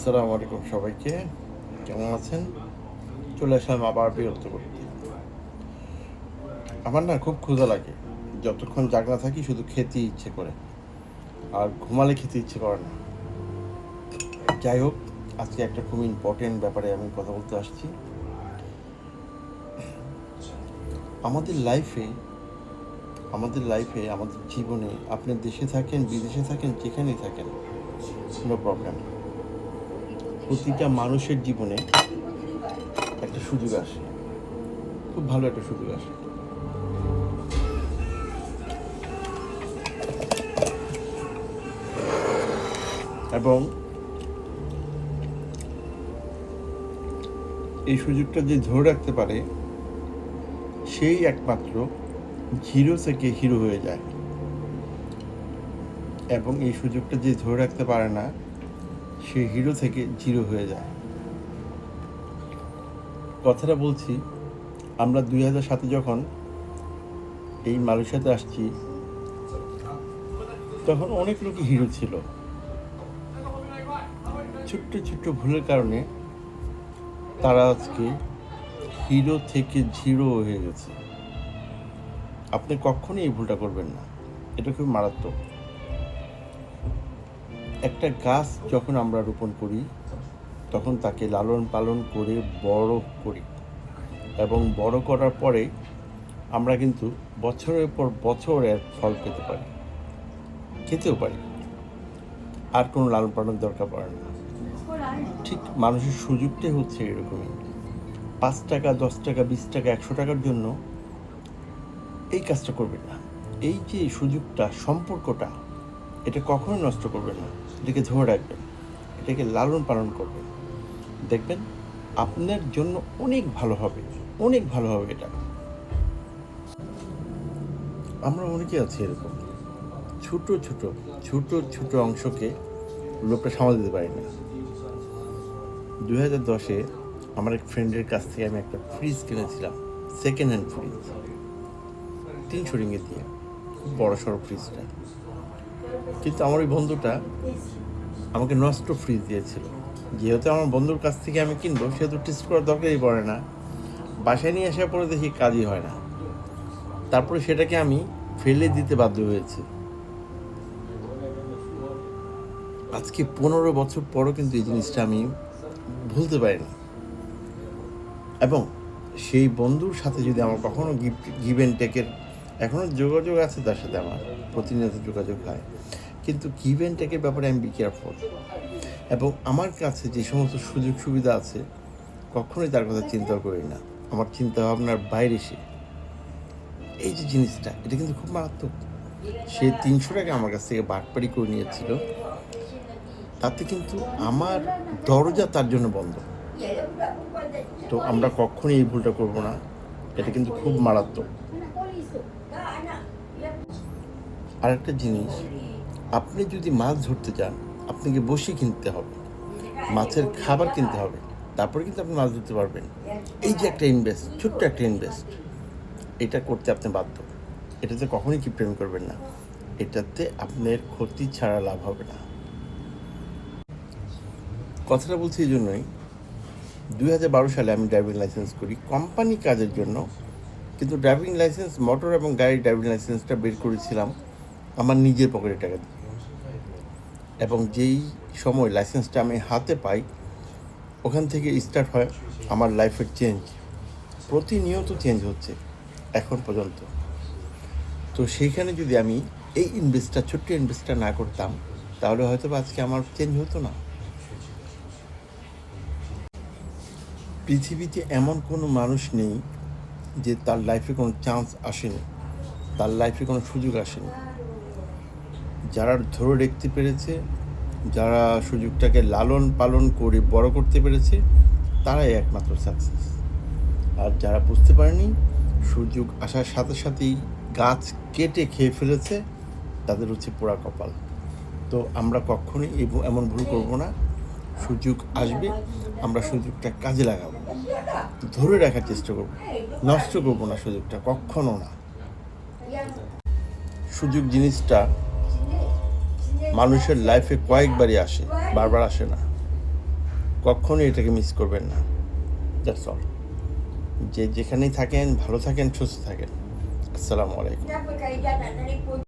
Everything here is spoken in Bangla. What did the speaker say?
আসসালামু আলাইকুম সবাইকে, কেমন আছেন? চলে আসলাম আবার বিরক্ত করতে। আমার না খুব ক্ষুধা লাগে, যতক্ষণ জাগনা থাকি শুধু খেতে ইচ্ছে করে, আর ঘুমালে খেতে ইচ্ছে করে না। যাই হোক, আজকে একটা খুব ইম্পর্টেন্ট ব্যাপারে আমি কথা বলতে আসছি। আমাদের লাইফে আমাদের জীবনে, আপনি দেশে থাকেন, বিদেশে থাকেন, যেখানেই থাকেন, নো প্রবলেম, প্রতিটা মানুষের জীবনে একটা সুযোগ আসে, খুব ভালো একটা সুযোগ আসে। এবং এই সুযোগটা যে ধরে রাখতে পারে, সেই একমাত্র জিরো থেকে হিরো হয়ে যায়। এবং এই সুযোগটা যে ধরে রাখতে পারে না, সে হিরো থেকে জিরো হয়ে যায়। কথাটা বলছি, আমরা 2007 যখন এই মালয়েশিয়াতে আসছি, তখন অনেক লোকই হিরো ছিল। ছোট্ট ছোট্ট ভুলের কারণে তারা আজকে হিরো থেকে জিরো হয়ে গেছে। আপনি কখনোই এই ভুলটা করবেন না, এটা খুব মারাত্মক। একটা গাছ যখন আমরা রোপণ করি, তখন তাকে লালন পালন করে বড় করি, এবং বড় করার পরে আমরা কিন্তু বছরের পর বছর এর ফল পেতে পারি, খেতেও পারি, আর কোনো লালন পালন দরকার পড়ে না। ঠিক মানুষের সুযোগটাই হচ্ছে এরকমই। 5 টাকা, 10 টাকা, 20 টাকা, 100 টাকার জন্য এই কাজটা করবেন না। এই যে সুযোগটা, সম্পর্কটা, এটা কখনোই নষ্ট করবেন না। এটাকে ধরে রাখবেন, এটাকে লালন পালন করবেন, দেখবেন আপনার জন্য অনেক ভালো হবে, অনেক ভালো হবে এটা। আমরা অনেকে আছি এরকম, ছোট ছোট ছোট ছোট অংশকে লোকটা সামাল দিতে পারি না। 2010-এ আমার এক ফ্রেন্ডের কাছ থেকে আমি একটা ফ্রিজ কিনেছিলাম, সেকেন্ড হ্যান্ড ফ্রিজ, 300 রিঙ্গিত দিয়ে, খুব বড় সড়ো ফ্রিজটা। কিন্তু আমার ওই বন্ধুটা আমাকে নষ্ট ফ্রিজ দিয়েছিল। যেহেতু আমার বন্ধুর কাছ থেকে আমি কিনবো, সেহেতু টেস্ট করার দরকারই পড়ে না। বাসায় নিয়ে আসার পরে দেখি কাজই হয় না। তারপরে সেটাকে আমি ফেলে দিতে বাধ্য হয়েছি। আজকে 15 বছর পরও কিন্তু এই জিনিসটা আমি ভুলতে পারি না। এবং সেই বন্ধুর সাথে যদি আমার কখনো গিভ অ্যান্ড টেকের, এখনও যোগাযোগ আছে তার সাথে, আমার প্রতিনিয়ত যোগাযোগ হয়, কিন্তু গিভ অ্যান্ড টেকের ব্যাপারে আমি বি কেয়ারফুল। এবং আমার কাছে যে সমস্ত সুযোগ সুবিধা আছে, কখনোই তার কথা চিন্তা করি না, আমার চিন্তা ভাবনার বাইরে সে। এই যে জিনিসটা, এটা কিন্তু খুব মারাত্মক। সে 300 টাকা আমার কাছ থেকে বাটপাড়ি করে নিয়েছিল, তাতে কিন্তু আমার দরজা তার জন্য বন্ধ। তো আমরা কখনোই এই ভুলটা করব না, এটা কিন্তু খুব মারাত্মক। আরেকটা জিনিস, আপনি যদি মাছ ধরতে চান, আপনাকে বসি কিনতে হবে, মাছের খাবার কিনতে হবে, তারপরে কিন্তু আপনি মাছ ধরতে পারবেন। এই যে একটা ইনভেস্ট, ছোট্ট একটা ইনভেস্ট, এটা করতে আপনি বাধ্য। এটাতে কখনোই কি প্রেম করবেন না, এটাতে আপনার ক্ষতি ছাড়া লাভ হবে না। কথাটা বলছি এই জন্যই, 2012 সালে আমি ড্রাইভিং লাইসেন্স করি কোম্পানি কাজের জন্য, কিন্তু ড্রাইভিং লাইসেন্স, মোটর এবং গাড়ির ড্রাইভিং লাইসেন্সটা বের করেছিলাম আমার নিজের পকেটের টাকা দিয়ে। এবং যেই সময় লাইসেন্সটা আমি হাতে পাই, ওখান থেকে স্টার্ট হয় আমার লাইফের চেঞ্জ। প্রতিনিয়ত চেঞ্জ হচ্ছে এখন পর্যন্ত। তো সেইখানে যদি আমি এই ইনভেস্টটা, ছোট্ট ইনভেস্টটা না করতাম, তাহলে হয়তো আজকে আমার চেঞ্জ হতো না। পৃথিবীতে এমন কোনো মানুষ নেই যে তার লাইফে কোনো চান্স আসেনি, তার লাইফে কোনো সুযোগ আসেনি। যারা ধরে রাখতে পেরেছে, যারা সুযোগটাকে লালন পালন করে বড় করতে পেরেছে, তারাই একমাত্র সাকসেস। আর যারা বুঝতে পারেনি, সুযোগ আসার সাথে সাথেই গাছ কেটে খেয়ে ফেলেছে, তাদের হচ্ছে পোড়া কপাল। তো আমরা কখনোই এমন ভুল করব না। সুযোগ আসবে, আমরা সুযোগটা কাজে লাগাবো, ধরে রাখার চেষ্টা করব, নষ্ট করবো না সুযোগটা, কখনো না। সুযোগ জিনিসটা মানুষের লাইফে কয়েকবারই আসে, বারবার আসে না। কখনোই এটাকে মিস করবেন না। That's all. যে যেখানেই থাকেন ভালো থাকেন, সুস্থ থাকেন। আসসালামু আলাইকুম।